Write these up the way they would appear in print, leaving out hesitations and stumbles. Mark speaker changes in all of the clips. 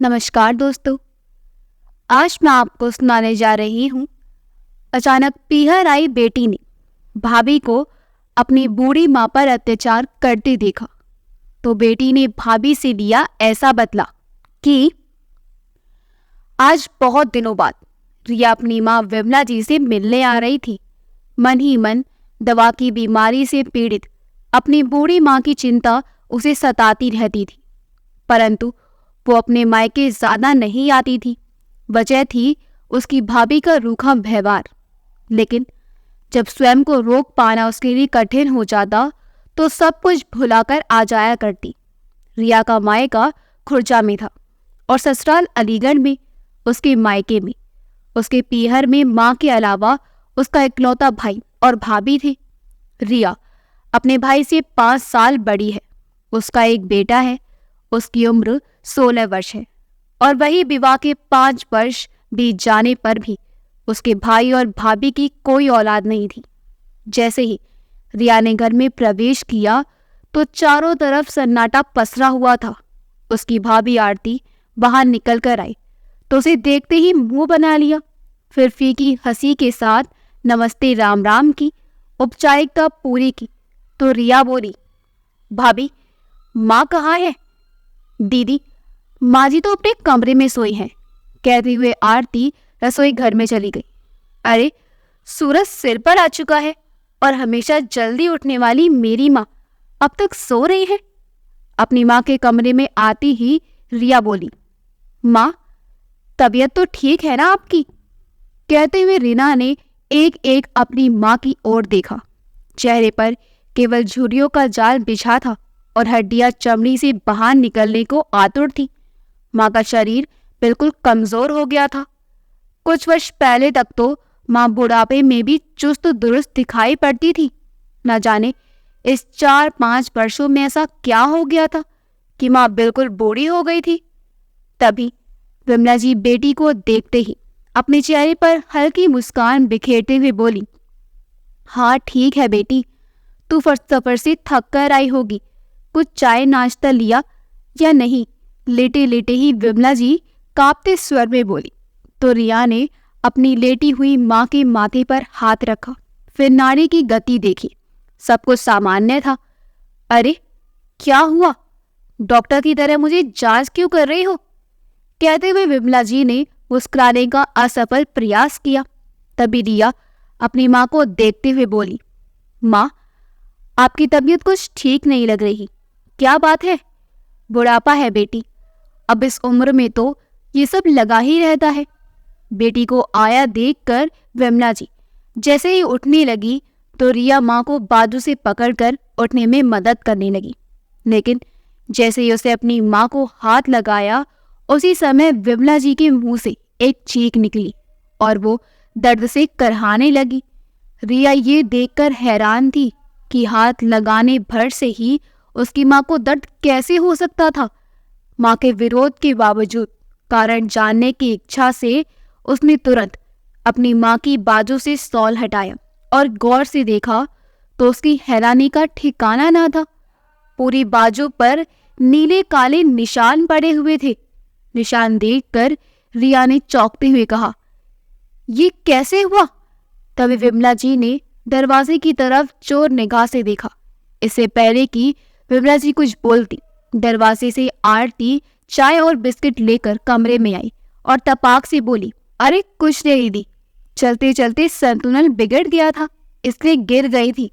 Speaker 1: नमस्कार दोस्तों। आज मैं आपको सुनाने जा रही हूँ। अचानक पीहर आई बेटी ने भाभी को अपनी बूढ़ी माँ पर अत्याचार करते देखा तो बेटी ने भाभी से लिया ऐसा बदला कि आज बहुत दिनों बाद रिया अपनी माँ विमला जी से मिलने आ रही थी। मन ही मन दवा की बीमारी से पीड़ित अपनी बूढ़ी माँ की चिंता उसे सताती रहती थी, परंतु वो अपने मायके ज्यादा नहीं आती थी। वजह थी उसकी भाभी का रूखा व्यवहार। लेकिन जब स्वयं को रोक पाना उसके लिए कठिन हो जाता तो सब कुछ भुलाकर आ जाया करती। रिया का मायका खुर्जा में था और ससुराल अलीगढ़ में। उसके मायके में, उसके पीहर में माँ के अलावा उसका इकलौता भाई और भाभी थे। रिया अपने भाई से 5 साल बड़ी है। उसका एक बेटा है। उसकी उम्र 16 वर्ष है और वही विवाह के 5 वर्ष बीत जाने पर भी उसके भाई और भाभी की कोई औलाद नहीं थी। जैसे ही रिया ने घर में प्रवेश किया तो चारों तरफ सन्नाटा पसरा हुआ था। उसकी भाभी आरती बाहर निकल कर आई तो उसे देखते ही मुंह बना लिया। फिर फीकी हंसी के साथ नमस्ते राम राम की, औपचारिकता पूरी की तो रिया बोली, भाभी माँ कहाँ है? दीदी माँ जी तो अपने कमरे में सोई हैं, कहते हुए आरती रसोई घर में चली गई। अरे सूरज सिर पर आ चुका है और हमेशा जल्दी उठने वाली मेरी माँ अब तक सो रही है। अपनी माँ के कमरे में आती ही रिया बोली, माँ तबीयत तो ठीक है ना आपकी? कहते हुए रीना ने एक एक अपनी माँ की ओर देखा। चेहरे पर केवल झुर्रियों का जाल बिछा था और हड्डियां चमड़ी से बाहर निकलने को आतुर थी। माँ का शरीर बिल्कुल कमजोर हो गया था। कुछ वर्ष पहले तक तो माँ बुढ़ापे में भी चुस्त दुरुस्त दिखाई पड़ती थी। न जाने इस 4-5 वर्षों में ऐसा क्या हो गया था कि माँ बिल्कुल बूढ़ी हो गई थी। तभी विमला जी बेटी को देखते ही अपने चेहरे पर हल्की मुस्कान बिखेरते हुए बोली, हाँ ठीक है बेटी, तू सफर से थक कर आई होगी। कुछ चाय नाश्ता लिया या नहीं? लेटे लेटे ही विमला जी कांपते स्वर में बोली तो रिया ने अपनी लेटी हुई माँ के माथे पर हाथ रखा। फिर नाड़ी की गति देखी। सब कुछ सामान्य था। अरे क्या हुआ? डॉक्टर की तरह मुझे जांच क्यों कर रही हो? कहते हुए विमला जी ने मुस्कुराने का असफल प्रयास किया। तभी रिया अपनी माँ को देखते हुए बोली, माँ आपकी तबीयत कुछ ठीक नहीं लग रही। क्या बात है? बुढ़ापा है बेटी, अब इस उम्र में तो ये सब लगा ही रहता है। बेटी को आया देखकर विमला जी जैसे ही उठने लगी तो रिया माँ को बाजू से पकड़कर उठने में मदद करने लगी। लेकिन जैसे ही उसे अपनी माँ को हाथ लगाया उसी समय विमला जी के मुंह से एक चीख निकली और वो दर्द से करहाने लगी। रिया ये देखकर हैरान थी कि हाथ लगाने भर से ही उसकी माँ को दर्द कैसे हो सकता था। माँ के विरोध के बावजूद कारण जानने की इच्छा से उसने तुरंत अपनी माँ की बाजू से शॉल हटाया और गौर से देखा तो उसकी हैरानी का ठिकाना ना था। पूरी बाजू पर नीले काले निशान पड़े हुए थे। निशान देखकर रिया ने चौंकते हुए कहा, ये कैसे हुआ? तभी विमला जी ने दरवाजे की तरफ चोर निगाह से देखा। इससे पहले कि विमला जी कुछ बोलती, दरवाजे से आरती चाय और बिस्किट लेकर कमरे में आई और तपाक से बोली, अरे कुछ नहीं दीदी, चलते चलते संतुलन बिगड़ गया था इसलिए गिर गई थी।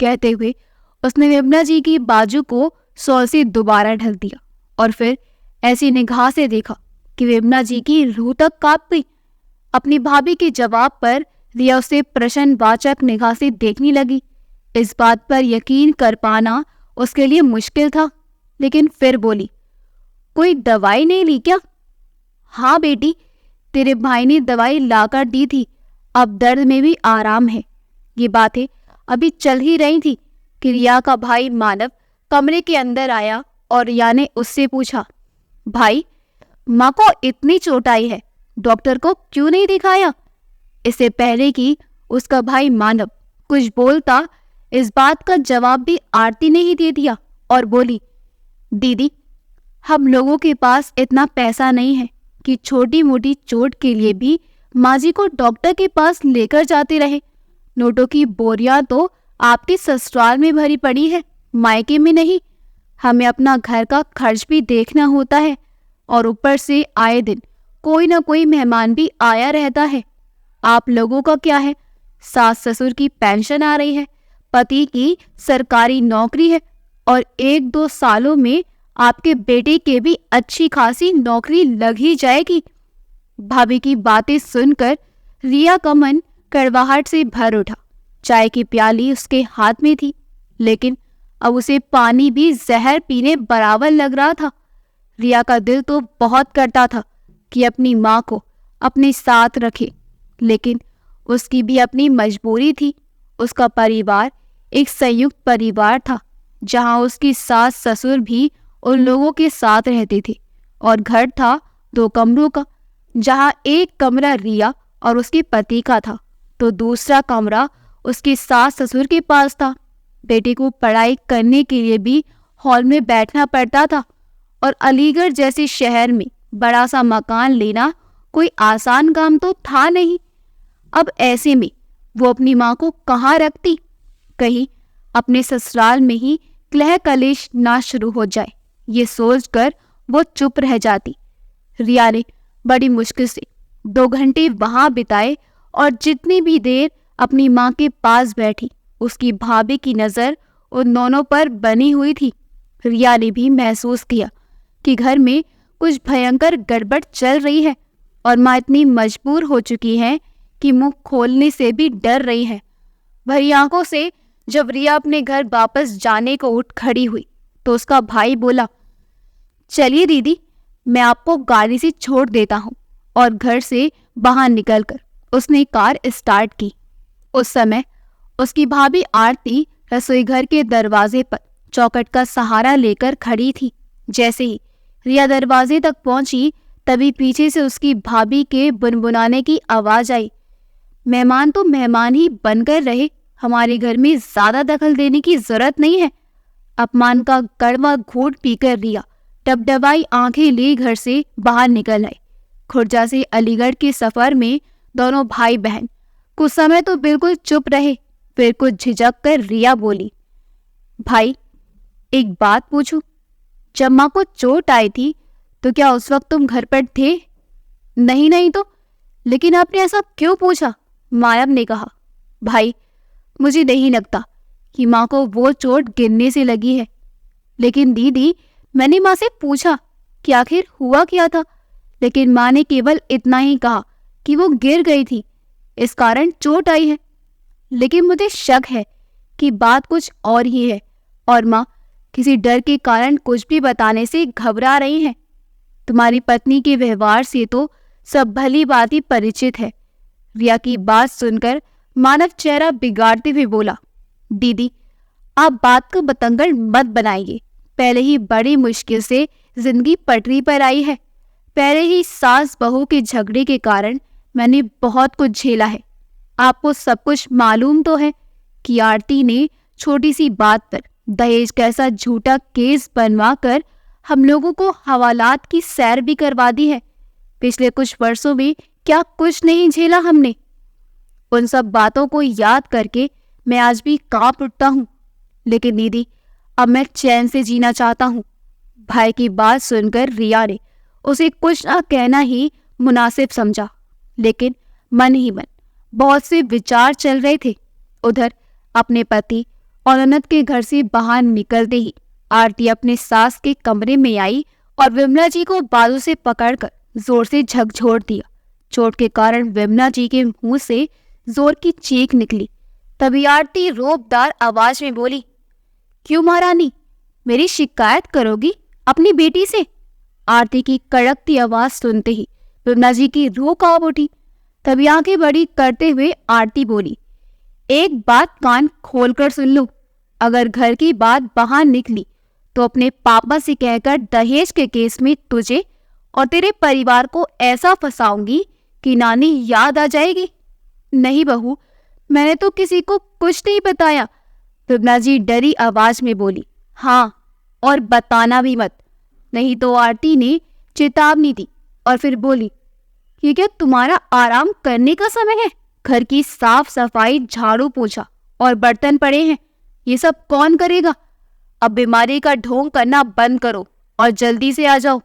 Speaker 1: कहते हुए उसने विमला जी की बाजू को शॉल से दोबारा ढक दिया और फिर ऐसी निगाह से देखा कि विमला जी की रूह तक कांप गई। अपनी भाभी के जवाब पर रिया उसे प्रश्नवाचक निगाह से देखने लगी। इस बात पर यकीन कर पाना उसके लिए मुश्किल था, लेकिन फिर बोली, कोई दवाई नहीं ली क्या? हाँ बेटी, तेरे भाई ने दवाई लाकर दी थी, अब दर्द में भी आराम है। ये बातें अभी चल ही रही थी कि रिया का भाई मानव कमरे के अंदर आया और रिया ने उससे पूछा, भाई माँ को इतनी चोट आई है, डॉक्टर को क्यों नहीं दिखाया? इससे पहले कि उसका भाई मानव कुछ बोलता, इस बात का जवाब भी आरती ने ही दे दिया और बोली, दीदी हम लोगों के पास इतना पैसा नहीं है कि छोटी मोटी चोट के लिए भी माँ जी को डॉक्टर के पास लेकर जाते रहे। नोटों की बोरियां तो आपके ससुराल में भरी पड़ी है, मायके में नहीं। हमें अपना घर का खर्च भी देखना होता है और ऊपर से आए दिन कोई ना कोई मेहमान भी आया रहता है। आप लोगों का क्या है? सास ससुर की पेंशन आ रही है, पति की सरकारी नौकरी है और 1-2 सालों में आपके बेटे के भी अच्छी खासी नौकरी लग ही जाएगी। भाभी की बातें सुनकर रिया का मन कड़वाहट से भर उठा। चाय की प्याली उसके हाथ में थी, लेकिन अब उसे पानी भी जहर पीने बराबर लग रहा था। रिया का दिल तो बहुत करता था कि अपनी माँ को अपने साथ रखे, लेकिन उसकी भी अपनी मजबूरी थी। उसका परिवार एक संयुक्त परिवार था, जहाँ उसकी सास ससुर भी उन लोगों के साथ रहते थे और घर था 2 कमरों का, जहाँ एक कमरा रिया और उसके पति का था तो दूसरा कमरा उसके सास ससुर के पास था। बेटे को पढ़ाई करने के लिए भी हॉल में बैठना पड़ता था और अलीगढ़ जैसे शहर में बड़ा सा मकान लेना कोई आसान काम तो था नहीं। अब ऐसे में वो अपनी माँ को कहाँ रखती? कहीं अपने ससुराल में ही कलह कलेश ना शुरू हो जाए, ये सोचकर वो चुप रह जाती। रिया ने बड़ी मुश्किल से 2 घंटे वहां बिताए और जितनी भी देर अपनी माँ के पास बैठी, उसकी भाभी की नजर उन दोनों पर बनी हुई थी। रिया ने भी महसूस किया कि घर में कुछ भयंकर गड़बड़ चल रही है और माँ इतनी मजबूर हो चुकी है कि मुंह खोलने से भी डर रही है। भरी आंखों से जब रिया अपने घर वापस जाने को उठ खड़ी हुई तो उसका भाई बोला, चलिए दीदी, मैं आपको गाड़ी से छोड़ देता हूँ। और घर से बाहर निकलकर उसने कार स्टार्ट की। उस समय उसकी भाभी आरती रसोई घर के दरवाजे पर चौखट का सहारा लेकर खड़ी थी। जैसे ही रिया दरवाजे तक पहुंची, तभी पीछे से उसकी भाभी के बुनबुनाने की आवाज आई, मेहमान तो मेहमान ही बनकर रहे, हमारे घर में ज्यादा दखल देने की जरूरत नहीं है। अपमान का कड़वा घूंट पीकर रिया डबडबाई आंखें ले घर से बाहर निकल आई। खुर्जा से अलीगढ़ के सफर में दोनों भाई बहन कुछ समय तो बिल्कुल चुप रहे, फिर कुछ झिझक कर रिया बोली, भाई एक बात पूछूं, जब माँ को चोट आई थी तो क्या उस वक्त तुम घर पर थे? नहीं तो, लेकिन आपने ऐसा क्यों पूछा? मायाब ने कहा, भाई मुझे नहीं लगता कि माँ को वो चोट गिरने से लगी है। लेकिन दीदी, मैंने माँ से पूछा कि आखिर हुआ क्या था, लेकिन माँ ने केवल इतना ही कहा कि वो गिर गई थी, इस कारण चोट आई है। लेकिन मुझे शक है कि बात कुछ और ही है और माँ किसी डर के कारण कुछ भी बताने से घबरा रही हैं। तुम्हारी पत्नी के व्यवहार से तो सब भली भांति परिचित है। रिया की बात सुनकर मानव चेहरा बिगाड़ते हुए बोला, दीदी आप बात को बतंगड़ मत बनाइए, पहले ही बड़ी मुश्किल से जिंदगी पटरी पर आई है। पहले ही सास बहू के झगड़े के कारण मैंने बहुत कुछ झेला है। आपको सब कुछ मालूम तो है कि आरती ने छोटी सी बात पर दहेज कैसा झूठा केस बनवा कर हम लोगों को हवालात की सैर भी करवा दी है। पिछले कुछ वर्षों में क्या कुछ नहीं झेला हमने। उन सब बातों को याद करके मैं आज भी कांप उठता हूँ। लेकिन दीदी, अब मैं चैन से जीना चाहता हूँ। भाई की बात सुनकर रिया ने उसे कुछ न कहना ही मुनासिब समझा, लेकिन मन ही मन बहुत से विचार चल रहे थे। उधर अपने पति और ननद के घर से बाहर निकलते ही आरती अपने सास के कमरे में आई और विमला जी को बाजू से पकड़कर जोर से झकझोर दिया। चोट के कारण विमला जी के मुंह से जोर की चीख निकली। तभी आरती रोबदार आवाज में बोली, क्यों महारानी, मेरी शिकायत करोगी अपनी बेटी से? आरती की कड़कती आवाज सुनते ही विमला जी की रूह कांप उठी। तभी आंखें बड़ी करते हुए आरती बोली, एक बात कान खोलकर सुन लो, अगर घर की बात बाहर निकली तो अपने पापा से कहकर दहेज के केस में तुझे और तेरे परिवार को ऐसा फंसाऊंगी कि नानी याद आ जाएगी। नहीं बहू, मैंने तो किसी को कुछ नहीं बताया। विमला जी डरी आवाज में बोली, हाँ, और बताना भी मत। नहीं तो आरती ने चेतावनी दी और फिर बोली, ये क्या तुम्हारा आराम करने का समय है? घर की साफ सफाई, झाड़ू पोछा और बर्तन पड़े हैं, ये सब कौन करेगा? अब बीमारी का ढोंग करना बंद करो और जल्दी से आ जाओ।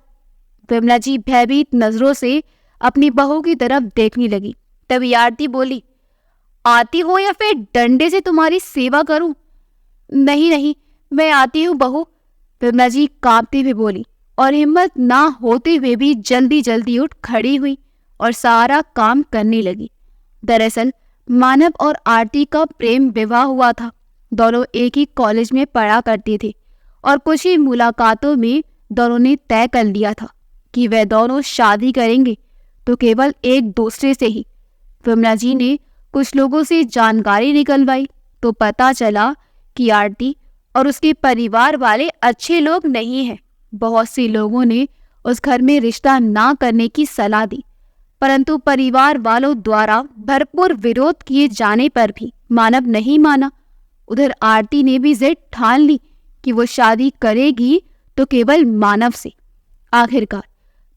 Speaker 1: विमला जी भयभीत नजरों से अपनी बहू की तरफ देखने लगी। तभी आरती बोली, आती हो या फिर डंडे से तुम्हारी सेवा करूं? नहीं नहीं, मैं आती हूँ बहू, विमला जी कांपती हुई बोली और हिम्मत ना होते हुए भी जल्दी जल्दी उठ खड़ी हुई और सारा काम करने लगी। दरअसल मानव और आरती का प्रेम विवाह हुआ था। दोनों एक ही कॉलेज में पढ़ा करते थे और कुछ ही मुलाकातों में दोनों ने तय कर लिया था कि वे दोनों शादी करेंगे तो केवल एक दूसरे से ही। विमला जी ने कुछ लोगों से जानकारी निकलवाई तो पता चला कि आरती और उसके परिवार वाले अच्छे लोग नहीं हैं। बहुत से लोगों ने उस घर में रिश्ता ना करने की सलाह दी, परंतु परिवार वालों द्वारा भरपूर विरोध किए जाने पर भी मानव नहीं माना। उधर आरती ने भी जिद ठान ली कि वो शादी करेगी तो केवल मानव से। आखिरकार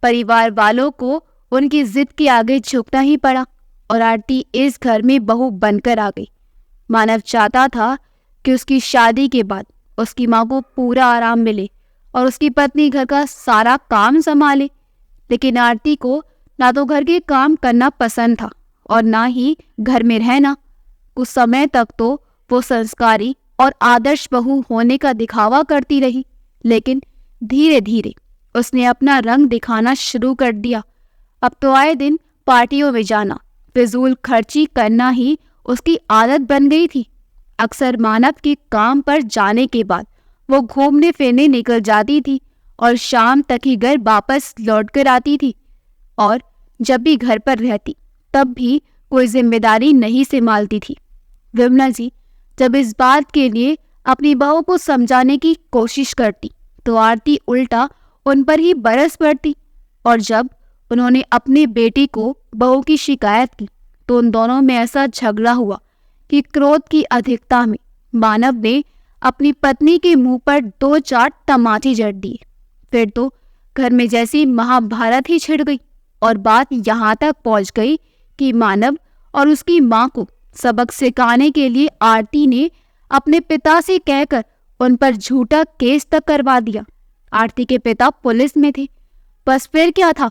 Speaker 1: परिवार वालों को उनकी जिद के आगे झुकना ही पड़ा और आरती इस घर में बहू बनकर आ गई। मानव चाहता था कि उसकी शादी के बाद उसकी माँ को पूरा आराम मिले और उसकी पत्नी घर का सारा काम संभाले, लेकिन आरती को ना तो घर के काम करना पसंद था और ना ही घर में रहना। कुछ समय तक तो वो संस्कारी और आदर्श बहू होने का दिखावा करती रही, लेकिन धीरे धीरे उसने अपना रंग दिखाना शुरू कर दिया। अब तो आए दिन पार्टियों में जाना, फिजूल खर्ची करना ही उसकी आदत बन गई थी। अक्सर मानव के काम पर जाने के बाद वो घूमने फिरने निकल जाती थी और शाम तक ही घर वापस लौट कर आती थी। और जब भी घर पर रहती तब भी कोई जिम्मेदारी नहीं संभालती थी। विमला जी जब इस बात के लिए अपनी बहू को समझाने की कोशिश करती तो आरती उल्टा उन पर ही बरस पड़ती, और जब उन्होंने अपने बेटे को बहू की शिकायत की तो उन दोनों में ऐसा झगड़ा हुआ कि क्रोध की अधिकता में मानव ने अपनी पत्नी के मुंह पर 2-4 तमाचे जड़ दिए। फिर तो घर में जैसी महाभारत ही छिड़ गई और बात यहाँ तक पहुँच गई कि मानव और उसकी माँ को सबक सिखाने के लिए आरती ने अपने पिता से कहकर उन पर झूठा केस तक करवा दिया। आरती के पिता पुलिस में थे। बस फिर क्या था,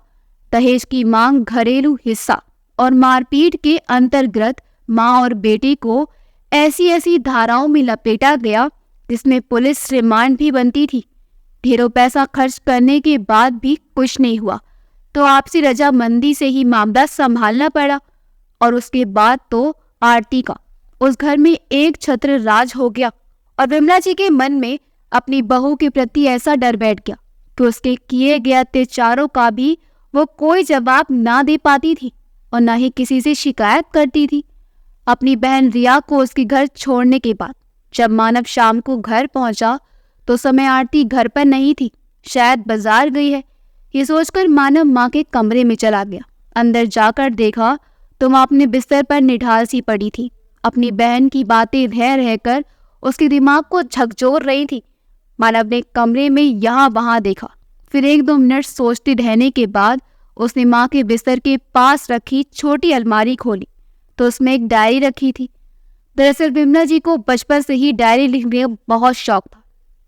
Speaker 1: दहेज की मांग, घरेलू हिस्सा और मारपीट के अंतर्गत माँ और बेटे को ऐसी ऐसी धाराओं में लपेटा गया जिसमें पुलिस रिमांड भी बनती थी। ढेरों पैसा खर्च करने के बाद भी कुछ नहीं हुआ तो आपसी रजामंदी से ही मामला संभालना पड़ा, और उसके बाद तो आरती का उस घर में एक छत्र राज हो गया और विमला जी के मन में अपनी बहू के प्रति ऐसा डर बैठ गया कि उसके किए गए अत्याचारों का भी वो कोई जवाब ना दे पाती थी और ना ही किसी से शिकायत करती थी। अपनी बहन रिया को उसके घर छोड़ने के बाद जब मानव शाम को घर पहुंचा तो समय आरती घर पर नहीं थी, शायद बाजार गई है। ये सोचकर मानव माँ के कमरे में चला गया। अंदर जाकर देखा तो माँ अपने बिस्तर पर निढाल सी पड़ी थी। अपनी बहन की बातें रह रहकर उसके दिमाग को झकझोर रही थी। मानव ने कमरे में यहाँ वहाँ देखा, फिर 1-2 मिनट सोचते रहने के बाद उसने माँ के बिस्तर के पास रखी छोटी अलमारी खोली तो उसमें एक डायरी रखी थी। दरअसल विमला जी को बचपन से ही डायरी लिखने का बहुत शौक था।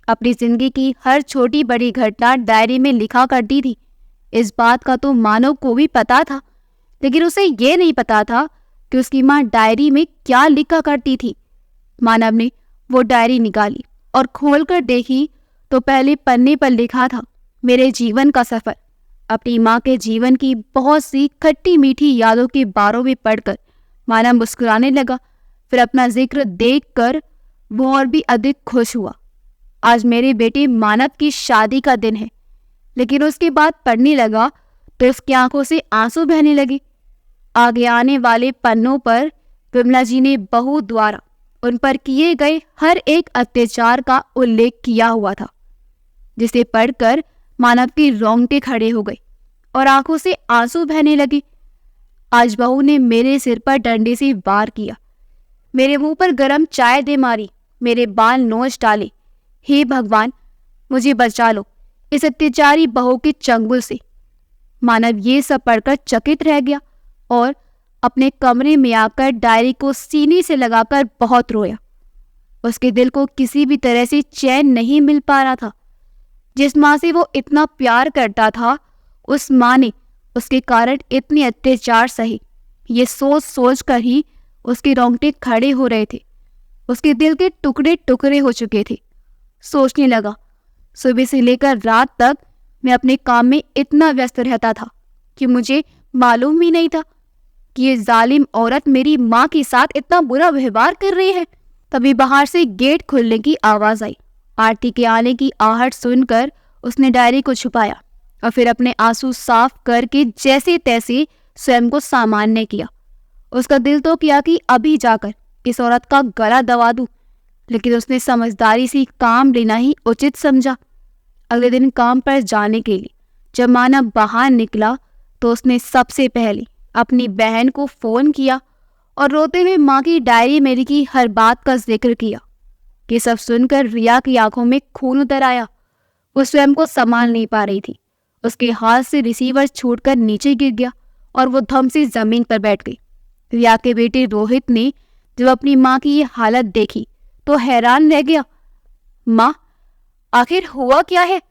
Speaker 1: अपनी जिंदगी की हर छोटी बड़ी घटना डायरी में लिखा करती थी। इस बात का तो मानव को भी पता था, लेकिन उसे ये नहीं पता था कि उसकी माँ डायरी में क्या लिखा करती थी। मानव ने वो डायरी निकाली और खोलकर देखी तो पहले पन्ने पर लिखा था, मेरे जीवन का सफर। अपनी माँ के जीवन की बहुत सी खट्टी मीठी यादों के बारों में पढ़कर मानव मुस्कुराने लगा। फिर अपना जिक्र देखकर वो और भी अधिक खुश हुआ। आज मेरे बेटे मानव की शादी का दिन है। लेकिन उसके बाद पढ़ने लगा तो उसकी आंखों से आंसू बहने लगे। आगे आने वाले पन्नों पर विमला जी ने बहू द्वारा उन पर किए गए हर एक अत्याचार का उल्लेख किया हुआ था, जिसे पढ़कर मानव के रोंगटे खड़े हो गए और आंखों से आंसू बहने लगे। आज बहू ने मेरे सिर पर डंडे से वार किया, मेरे मुंह पर गरम चाय दे मारी, मेरे बाल नोच डाले। हे भगवान, मुझे बचा लो, इस अत्याचारी बहू के चंगुल से। मानव ये सब पढ़कर चकित रह गया और अपने कमरे में आकर डायरी को सीने से लगाकर बहुत रोया। उसके दिल को किसी भी तरह से चैन नहीं मिल पा रहा था। जिस माँ से वो इतना प्यार करता था, उस माँ ने उसके कारण इतने अत्याचार सहे। ये सोच सोच कर ही उसके रोंगटे खड़े हो रहे थे। उसके दिल के टुकड़े टुकड़े हो चुके थे। सोचने लगा, सुबह से लेकर रात तक मैं अपने काम में इतना व्यस्त रहता था कि मुझे मालूम ही नहीं था कि ये जालिम औरत मेरी माँ के साथ इतना बुरा व्यवहार कर रही है। तभी बाहर से गेट खुलने की आवाज आई। आरती के आने की आहट सुनकर उसने डायरी को छुपाया और फिर अपने आंसू साफ करके जैसे तैसे स्वयं को सामान्य किया। उसका दिल तो किया कि अभी जाकर इस औरत का गला दबा दूं, लेकिन उसने समझदारी से काम लेना ही उचित समझा। अगले दिन काम पर जाने के लिए जब मानव बाहर निकला तो उसने सबसे पहले अपनी बहन को फोन किया और रोते हुए माँ की डायरी में लिखी हर बात का जिक्र किया। ये सब सुनकर रिया की आंखों में खून उतर आया। वो स्वयं को संभाल नहीं पा रही थी। उसके हाथ से रिसीवर छूटकर नीचे गिर गया और वो धम से जमीन पर बैठ गई। रिया के बेटे रोहित ने जब अपनी माँ की ये हालत देखी तो हैरान रह गया। माँ, आखिर हुआ क्या है?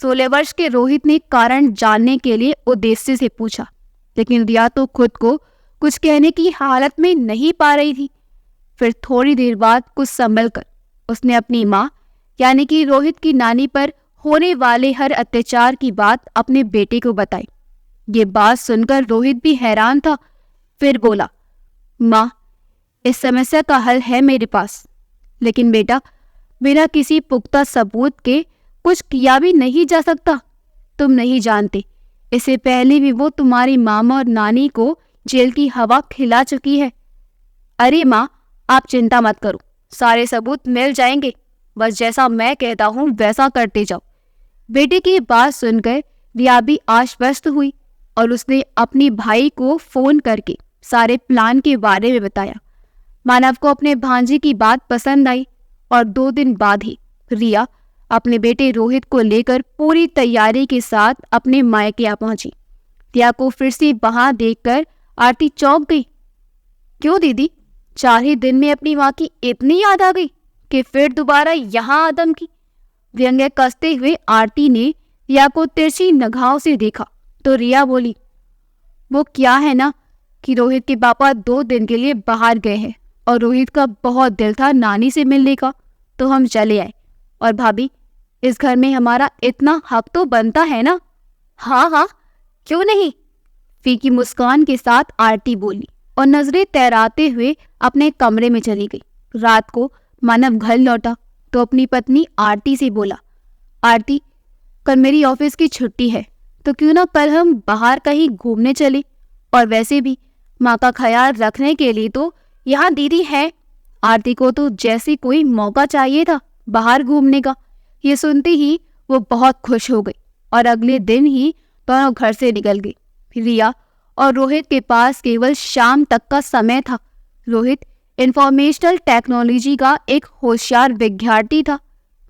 Speaker 1: 16 वर्ष के रोहित ने कारण जानने के लिए उद्देश्य से पूछा, लेकिन रिया तो खुद को कुछ कहने की हालत में नहीं पा रही थी। फिर थोड़ी देर बाद कुछ संभल कर उसने अपनी माँ यानी कि रोहित की नानी पर होने वाले हर अत्याचार की बात अपने बेटे को बताई। ये बात सुनकर रोहित भी हैरान था। फिर बोला, माँ, इस समस्या का हल है मेरे पास, लेकिन बेटा बिना किसी पुख्ता सबूत के कुछ किया भी नहीं जा सकता। तुम नहीं जानते, इससे पहले भी वो तुम्हारी मामा और नानी को जेल की हवा खिला चुकी है। अरे माँ, आप चिंता मत करो, सारे सबूत मिल जाएंगे। बस जैसा मैं कहता हूँ वैसा करते जाओ। बेटे की बात सुनकर रिया भी आश्वस्त हुई और उसने अपनी भाई को फोन करके सारे प्लान के बारे में बताया। मानव को अपने भांजे की बात पसंद आई और 2 दिन बाद ही रिया अपने बेटे रोहित को लेकर पूरी तैयारी के साथ अपने मायके आ पहुंची। रिया को फिर से वहां देखकर आरती चौंक गई। क्यों दीदी, 4 ही दिन में अपनी माँ की इतनी याद आ गई कि फिर दोबारा यहाँ आदम की? व्यंग्य कसते हुए आरती ने रिया को तिरछी निगाहों से देखा तो रिया बोली, वो क्या है ना कि रोहित के पापा 2 दिन के लिए बाहर गए हैं और रोहित का बहुत दिल था नानी से मिलने का, तो हम चले आए। और भाभी, इस घर में हमारा इतना हक तो बनता है ना? हाँ हाँ, क्यों नहीं, फीकी मुस्कान के साथ आरती बोली और नजरें तैराते हुए अपने कमरे में चली गई। रात को मानव घर लौटा तो अपनी पत्नी आरती से बोला, आरती, कल मेरी ऑफिस की छुट्टी है, तो क्यों ना कल हम बाहर कहीं घूमने चले? और वैसे भी माँ का ख्याल रखने के लिए तो यहाँ दीदी है। आरती को तो जैसे कोई मौका चाहिए था बाहर घूमने का। ये सुनते ही वो बहुत खुश हो गई और अगले दिन ही दोनों घर से निकल गई। रिया और रोहित के पास केवल शाम तक का समय था। रोहित इंफॉर्मेशनल टेक्नोलॉजी का एक होशियार विद्यार्थी था।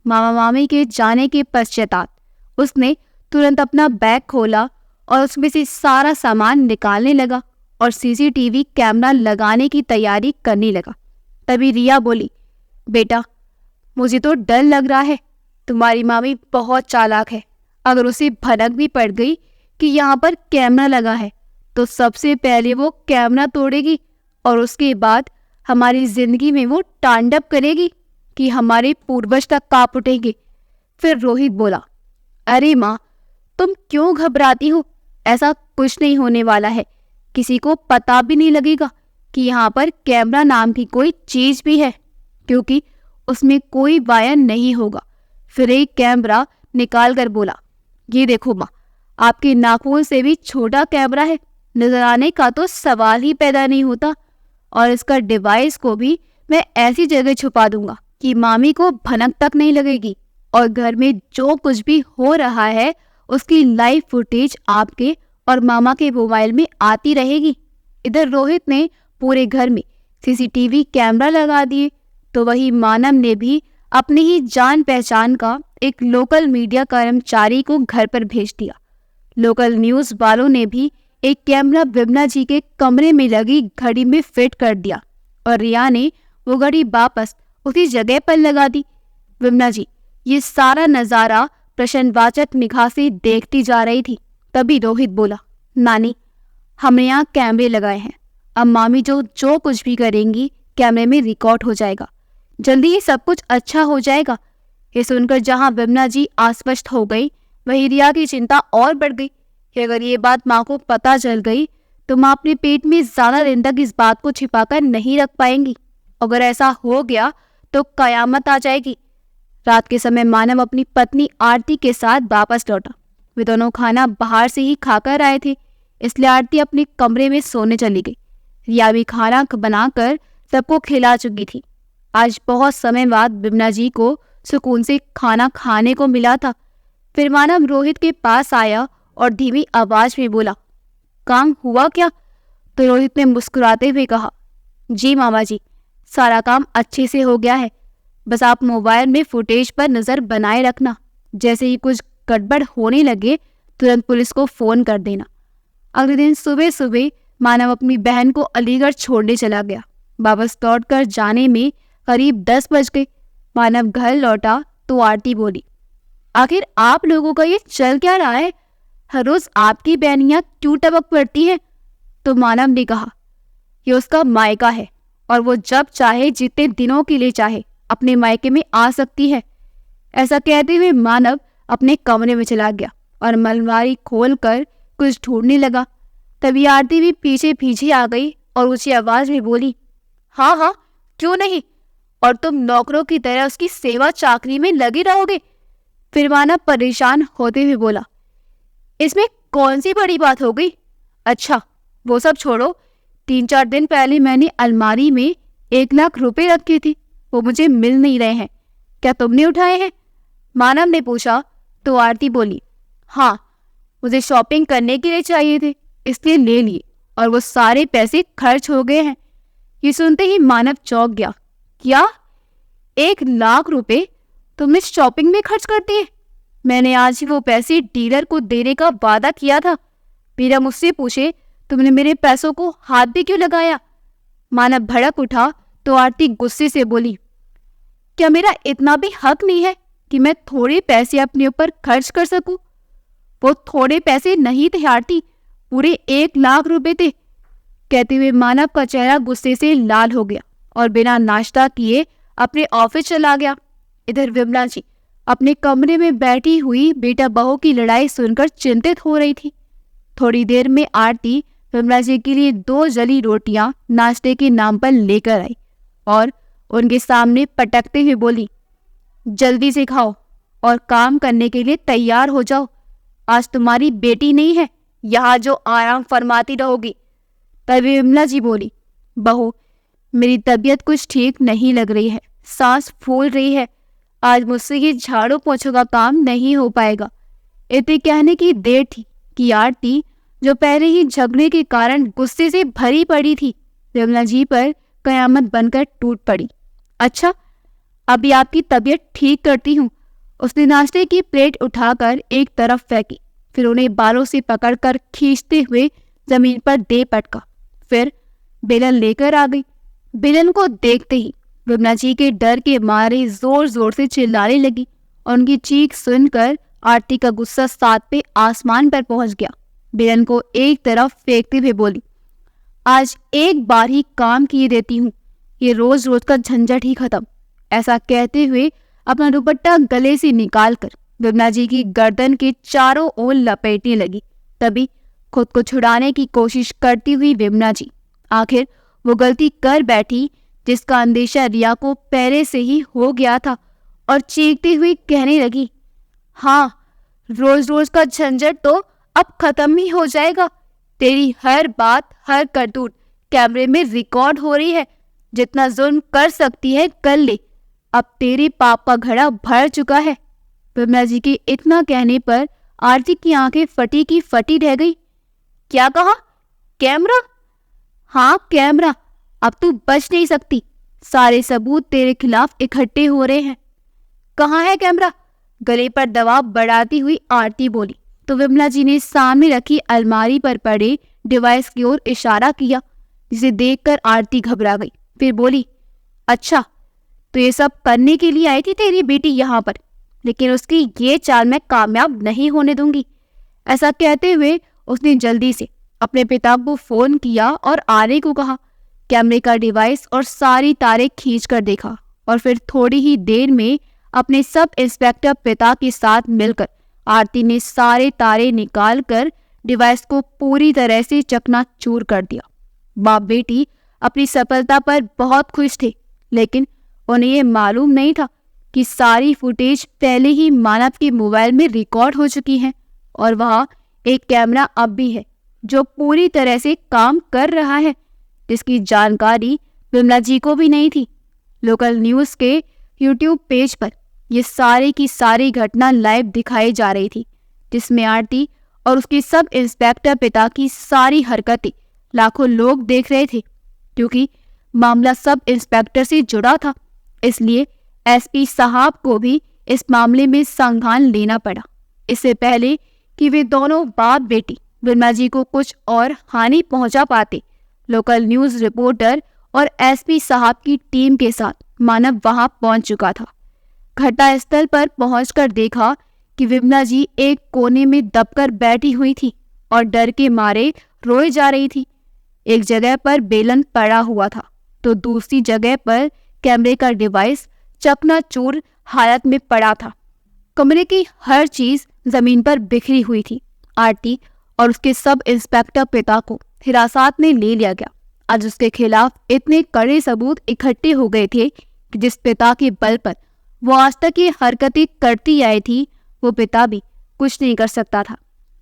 Speaker 1: मामा मामी के जाने के पश्चात उसने तुरंत अपना बैग खोला और उसमें से सारा सामान निकालने लगा और सीसीटीवी कैमरा लगाने की तैयारी करने लगा। तभी रिया बोली, बेटा, मुझे तो डर लग रहा है। तुम्हारी मामी बहुत चालाक है। अगर उसे भनक भी पड़ गई कि यहाँ पर कैमरा लगा है तो सबसे पहले वो कैमरा तोड़ेगी और उसके बाद हमारी जिंदगी में वो तांडव करेगी कि हमारे पूर्वज तक कांप उठेंगे। फिर रोहित बोला, अरे माँ, तुम क्यों घबराती हो? ऐसा कुछ नहीं होने वाला है। किसी को पता भी नहीं लगेगा कि यहाँ पर कैमरा नाम की कोई चीज भी है, क्योंकि उसमें कोई वायर नहीं होगा। फिर एक कैमरा निकाल कर बोला, ये देखो माँ, आपके नाखून से भी छोटा कैमरा है। नजर आने का तो सवाल ही पैदा नहीं होता। और इसका डिवाइस को भी मैं ऐसी जगह छुपा दूंगा कि मामी को भनक तक नहीं लगेगी और घर में जो कुछ भी हो रहा है उसकी लाइव फुटेज आपके और मामा के मोबाइल में आती रहेगी। इधर रोहित ने पूरे घर में सीसीटीवी कैमरा लगा दिए तो वही मानव ने भी अपनी ही जान पहचान का एक लोकल मीडिया कर्मचारी को घर पर भेज दिया। लोकल न्यूज वालों ने भी एक कैमरा विमला जी के कमरे में लगी घड़ी में फिट कर दिया और रिया ने वो घड़ी वापस उसी जगह पर लगा दी। विमला जी ये सारा नजारा प्रश्नवाचक निगाह से देखती जा रही थी। तभी रोहित बोला, नानी हमने यहाँ कैमरे लगाए हैं, अब मामी जो कुछ भी करेंगी कैमरे में रिकॉर्ड हो जाएगा, जल्दी ही सब कुछ अच्छा हो जाएगा। ये सुनकर जहां विमला जी आश्वस्त हो गई, वहीं रिया की चिंता और बढ़ गई कि अगर ये बात माँ को पता चल गई तो माँ अपने पेट में ज्यादा दिन तक इस बात को छिपाकर नहीं रख पाएंगी। अगर ऐसा हो गया तो कयामत आ जाएगी। रात के समय मानव अपनी पत्नी आरती के साथ वापस लौटा। वे दोनों खाना बाहर से ही खाकर आए थे, इसलिए आरती अपने कमरे में सोने चली गई। रिया भी खाना बनाकर सबको खिला चुकी थी। आज बहुत समय बाद विमला जी को सुकून से खाना खाने को मिला था। फिर मानव रोहित के पास आया और धीमी आवाज में बोला, काम हुआ क्या? तो रोहित ने मुस्कुराते हुए कहा, जी मामा जी, सारा काम अच्छे से हो गया है, बस आप मोबाइल में फुटेज पर नजर बनाए रखना, जैसे ही कुछ गड़बड़ होने लगे तुरंत पुलिस को फोन कर देना। अगले दिन सुबह सुबह मानव अपनी बहन को अलीगढ़ छोड़ने चला गया। वापस लौट कर जाने में करीब 10 बज गए। मानव घर लौटा तो आरती बोली, आखिर आप लोगों का ये चल क्या रहा है? हर रोज आपकी बहनियां क्यों टपक पड़ती है? तो मानव ने कहा, ये उसका मायका है और वो जब चाहे जितने दिनों के लिए चाहे अपने मायके में आ सकती है। ऐसा कहते हुए मानव अपने कमरे में चला गया और अलमारी खोलकर कुछ ढूंढने लगा। तभी आरती भी पीछे पीछे आ गई और ऊंची आवाज में बोली, हाँ हाँ क्यों नहीं, और तुम नौकरों की तरह उसकी सेवा चाकरी में लगे रहोगे? फिर मानव परेशान होते हुए बोला, इसमें कौन सी बड़ी बात हो गई? अच्छा वो सब छोड़ो, 3-4 दिन पहले मैंने अलमारी में 1 लाख रुपए रखे थे, वो मुझे मिल नहीं रहे हैं, क्या तुमने उठाए हैं? मानव ने पूछा तो आरती बोली, हाँ मुझे शॉपिंग करने के लिए चाहिए थे, इसलिए ले लिए और वो सारे पैसे खर्च हो गए हैं। ये सुनते ही मानव चौंक गया, क्या 1 लाख रुपए तुमने शॉपिंग में खर्च कर दिए? मैंने आज ही वो पैसे डीलर को देने का वादा किया था। मीरा मुझसे पूछे तुमने मेरे पैसों को हाथ भी क्यों लगाया? मानव भड़क उठा तो आरती गुस्से से बोली, क्या मेरा इतना भी हक नहीं है कि मैं थोड़े पैसे अपने ऊपर खर्च कर सकूं? वो थोड़े पैसे नहीं थे आरती, पूरे 1 लाख रुपए थे। कहते हुए मानव का चेहरा गुस्से से लाल हो गया और बिना नाश्ता किए अपने ऑफिस चला गया। इधर विमला जी अपने कमरे में बैठी हुई बेटा बहू की लड़ाई सुनकर चिंतित हो रही थी। थोड़ी देर में आरती विमला जी के लिए 2 जली रोटियां नाश्ते के नाम पर लेकर आई और उनके सामने पटकते हुए बोली, जल्दी से खाओ और काम करने के लिए तैयार हो जाओ। आज तुम्हारी बेटी नहीं है यहाँ जो आराम फरमाती रहोगी। तभी विमला जी बोली, बहू मेरी तबीयत कुछ ठीक नहीं लग रही है, सांस फूल रही है, आज मुझसे ये झाड़ू पोछों का काम नहीं हो पाएगा। इतने कहने की देर थी कि आरती जो पहले ही झगड़े के कारण गुस्से से भरी पड़ी थी, विमला जी पर कयामत बनकर टूट पड़ी। अच्छा अभी आपकी तबीयत ठीक करती हूँ। उसने नाश्ते की प्लेट उठाकर एक तरफ फेंकी, फिर उन्हें बालों से पकड़कर खींचते हुए जमीन पर दे पटका, फिर बेलन लेकर आ गई। बेलन को देखते ही विमला जी के डर के मारे जोर जोर से चिल्लाने लगी और उनकी चीख सुनकर आरती का गुस्सा 7 पे आसमान पर पहुंच गया। बेलन को एक तरफ फेंकते हुए बोली, आज एक बार ही काम किए देती हूँ, ये रोज रोज का झंझट ही खत्म। ऐसा कहते हुए अपना दुपट्टा गले से निकालकर विमला जी की गर्दन के चारों ओर लपेटने लगी। तभी खुद को छुड़ाने की कोशिश करती हुई विमला जी आखिर वो गलती कर बैठी जिसका अंदेशा रिया को पहले से ही हो गया था और चीखती हुई कहने लगी, हाँ रोज रोज का झंझट तो अब खत्म ही हो जाएगा। तेरी हर बात हर करतूत कैमरे में रिकॉर्ड हो रही है, जितना जुल्म कर सकती है कर ले, अब तेरे पाप का घड़ा भर चुका है। विमला जी के इतना कहने पर आरती की आंखें फटी की फटी रह गई। क्या कहा? कैमरा? हाँ कैमरा, अब तू बच नहीं सकती, सारे सबूत तेरे खिलाफ इकट्ठे हो रहे हैं। कहाँ है कैमरा? गले पर दबाव बढ़ाती हुई आरती बोली तो विमला जी ने सामने रखी अलमारी पर पड़े डिवाइस की ओर इशारा किया, जिसे देखकर आरती घबरा गई। फिर बोली, अच्छा तो ये सब करने के लिए आई थी तेरी बेटी यहाँ पर, लेकिन उसकी ये चाल मैं कामयाब नहीं होने दूंगी। ऐसा कहते हुए उसने जल्दी से अपने पिता को फोन किया और आने को कहा। कैमरे का डिवाइस और सारी तारें खींच कर देखा और फिर थोड़ी ही देर में अपने सब इंस्पेक्टर पिता के साथ मिलकर आरती ने सारे तारे निकाल कर डिवाइस को पूरी तरह से चकनाचूर कर दिया। बाप बेटी अपनी सफलता पर बहुत खुश थे, लेकिन उन्हें ये मालूम नहीं था कि सारी फुटेज पहले ही मानव के मोबाइल में रिकॉर्ड हो चुकी है और वहाँ एक कैमरा अब भी है जो पूरी तरह से काम कर रहा है, जिसकी जानकारी विमला जी को भी नहीं थी। लोकल न्यूज़ के यूट्यूब पेज पर ये सारी की सारी घटना लाइव दिखाई जा रही थी, जिसमें आरती और उसके सब इंस्पेक्टर पिता की सारी हरकतें लाखों लोग देख रहे थे। क्योंकि मामला सब इंस्पेक्टर से जुड़ा था, इसलिए एसपी साहब को भी इस मामले में संज्ञान लेना पड़ा। इससे पहले कि वे दोनों बाप बेटी विमला जी को कुछ और हानि पहुंचा पाते, लोकल न्यूज़ रिपोर्टर और एसपी साहब की टीम के साथ मानव वहां पहुंच चुका था। घटनास्थल पर पहुंचकर देखा कि विमला जी एक कोने में दबकर बैठी हुई थी और डर के मारे रोए जा रही थी। एक जगह पर बेलन पड़ा हुआ था तो दूसरी जगह पर कैमरे का डिवाइस चकनाचूर हालत में पड़ा था। कमरे की हर चीज जमीन पर बिखरी हुई थी। आरती और उसके सब इंस्पेक्टर पिता को हिरासत में ले लिया गया। आज उसके खिलाफ इतने कड़े सबूत इकट्ठे हो गए थे कि जिस पिता के बल पर वो आज तक ये हरकतें करती आई थी, वो पिता भी कुछ नहीं कर सकता था।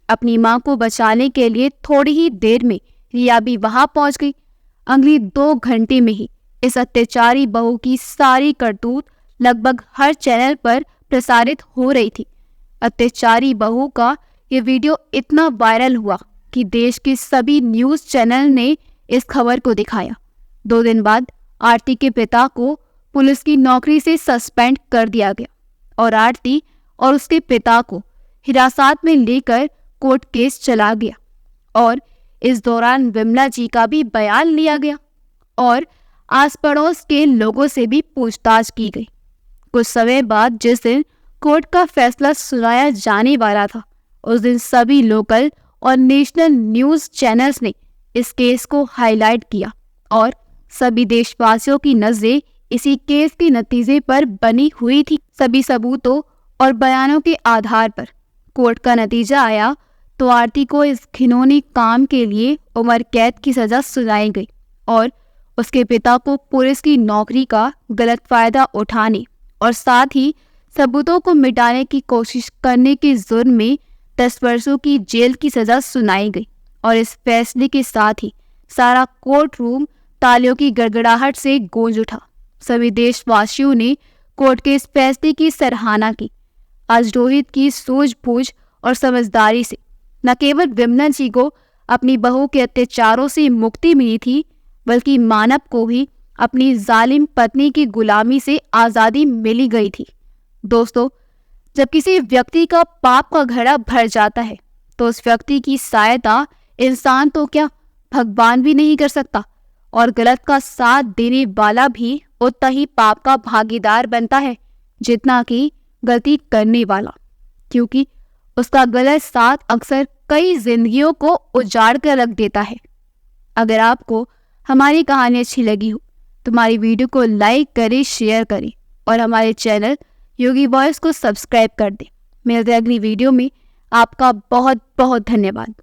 Speaker 1: अपनी माँ को बचाने के लिए थोड़ी ही देर में रिया भी वहां पहुंच गई। अगली 2 घंटे में ही इस अत्याचारी बहू की सारी करतूत लगभग हर चैनल पर प्रसारित हो रही थी। अत्याचारी बहू का ये वीडियो इतना वायरल हुआ कि देश के सभी न्यूज़ चैनल ने इस खबर को दिखाया। 2 दिन बाद आरती के पिता को पुलिस की नौकरी से सस्पेंड कर दिया गया और आरती और उसके पिता को हिरासत में लेकर कोर्ट केस चला गया और इस दौरान विमला जी का भी बयान लिया गया और आस पड़ोस के लोगों से भी पूछताछ की गई। कुछ समय बाद जिस दिन कोर्ट का फैसला सुनाया जाने वाला था, उस दिन सभी लोकल और नेशनल न्यूज़ चैनल्स ने इस केस को हाईलाइट किया और सभी देशवासियों की नजरें इसी केस के नतीजे पर बनी हुई थी। सभी सबूतों और बयानों के आधार पर कोर्ट का नतीजा आया तो आरती को इस घिनौने काम के लिए उम्र कैद की सजा सुनाई गई और उसके पिता को पुलिस की नौकरी का गलत फायदा उठाने और साथ ही सबूतों को मिटाने की कोशिश करने के जुर्म में 10 वर्षों की जेल की सजा सुनाई गई। और इस फैसले के साथ ही सारा कोर्ट रूम तालियों की गड़गड़ाहट से गूंज उठा। सभी देशवासियों ने कोर्ट के इस फैसले की सराहना की। आज रोहित की सूझबूझ और समझदारी से न केवल विमला जी को अपनी बहू के अत्याचारों से मुक्ति मिली थी, बल्कि मानव को भी अपनी जालिम पत्नी की गुलामी से आज़ादी मिली गई थी। दोस्तों, जब किसी व्यक्ति का पाप का घड़ा भर जाता है तो उस व्यक्ति की सहायता इंसान तो क्या भगवान भी नहीं कर सकता और गलत का साथ देने वाला भी उतना ही पाप का भागीदार बनता है जितना कि गलती करने वाला, क्योंकि उसका गलत साथ अक्सर कई जिंदगियों को उजाड़ कर रख देता है। अगर आपको हमारी कहानी अच्छी लगी हो तो हमारी वीडियो को लाइक करें, शेयर करें और हमारे चैनल योगी वॉइस को सब्सक्राइब कर दें। मिलते हैं अगली वीडियो में। आपका बहुत बहुत धन्यवाद।